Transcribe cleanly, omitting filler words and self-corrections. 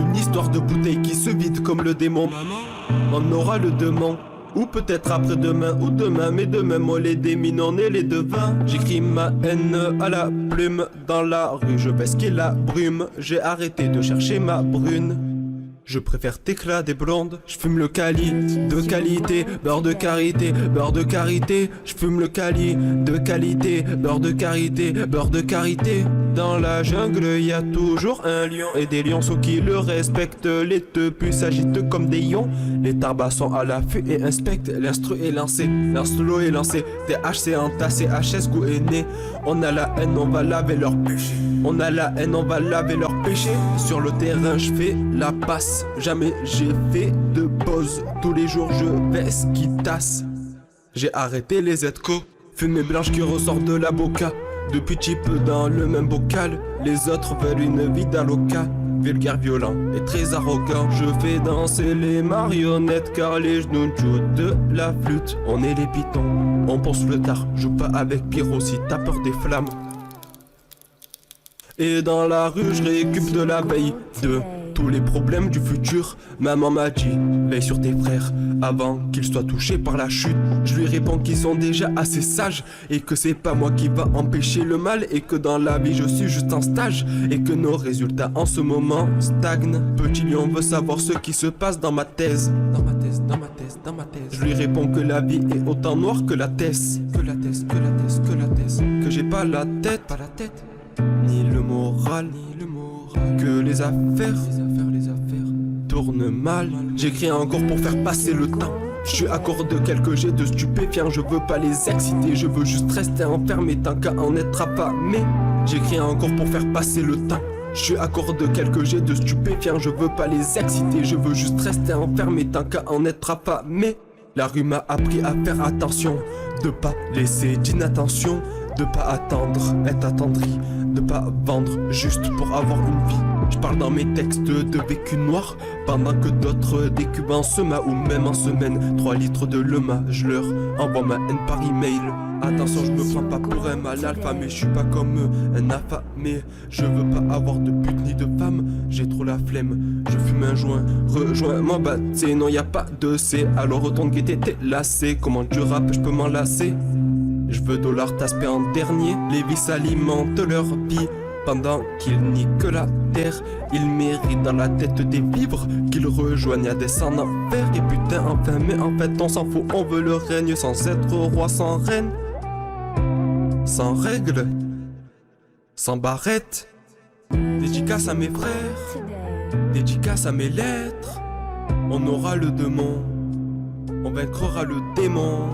Une histoire de bouteille qui se vide comme le démon. On aura le demain, ou peut-être après-demain, ou demain. Mais demain, moi les démines, on est les devins. J'écris ma haine à la plume. Dans la rue, je vais skier la brume. J'ai arrêté de chercher ma brune. Je préfère t'éclat des blondes. Je fume le cali de qualité, beurre de karité, beurre de karité. Je fume le cali de qualité, beurre de karité, beurre de karité. Dans la jungle, y a toujours un lion et des lionceaux qui le respectent. Les teupus s'agitent comme des lions. Les tarbas sont à l'affût et inspectent. L'instru est lancé, l'instru est lancé. THC entassé, HS goût est né. On a la haine, on va laver leur péché. On a la haine, on va laver leur péché. Sur le terrain, je fais la passe. Jamais j'ai fait de pause. Tous les jours je vais ce qui tasse. J'ai arrêté les Zco. Fumée blanche qui ressort de la boca. Depuis cheap dans le même bocal. Les autres veulent une vie d'aloca. Vulgaire, violent et très arrogant. Je fais danser les marionnettes. Car les genoux jouent de la flûte. On est les pitons, on pense le tard. Joue pas avec Pyro si t'as peur des flammes. Et dans la rue je récup de la veille de tous les problèmes du futur. Maman m'a dit, veille sur tes frères avant qu'ils soient touchés par la chute. Je lui réponds qu'ils sont déjà assez sages et que c'est pas moi qui va empêcher le mal. Et que dans la vie je suis juste en stage et que nos résultats en ce moment stagnent. Petit lion veut savoir ce qui se passe dans ma thèse. Dans ma thèse, dans ma thèse, dans ma thèse. Je lui réponds que la vie est autant noire que la thèse. Que la thèse, que la thèse, que la thèse. Que j'ai pas la tête, ni le moral, que les affaires tournent mal. J'écris encore pour faire passer le temps. Je suis à court de quelques jets de stupéfiants. Je veux pas les exciter, je veux juste rester enfermé tant qu'à en être affamé. J'écris encore pour faire passer le temps. Je suis à court de quelques jets de stupéfiants. Je veux pas les exciter, je veux juste rester enfermé tant qu'à en être affamé. La rue m'a appris à faire attention, de pas laisser d'inattention, de pas attendre, être attendri, de pas vendre juste pour avoir une vie. Je parle dans mes textes de vécu noir, pendant que d'autres décubent en sema ou même en semaine. 3 litres de lema, je leur envoie ma haine par email. Attention, je me prends pas pour un mal alpha, mais je suis pas comme eux, un affamé. Je veux pas avoir de pute ni de femme, j'ai trop la flemme. Je fume un joint, rejoins-moi, bah t'sais, non y a pas de C. Alors retourne guetter tes lacets, comment tu rappes, je peux m'en lasser. Je veux dollar t'aspect en dernier. Les vices alimentent leur vie pendant qu'ils niquent la terre. Ils méritent dans la tête des vivres qu'ils rejoignent à descendre en enfer. Et putain enfin, mais en fait on s'en fout. On veut le règne sans être roi, sans reine, sans règles, sans barrette. Dédicace à mes frères, dédicace à mes lettres. On aura le démon, on vaincra le démon.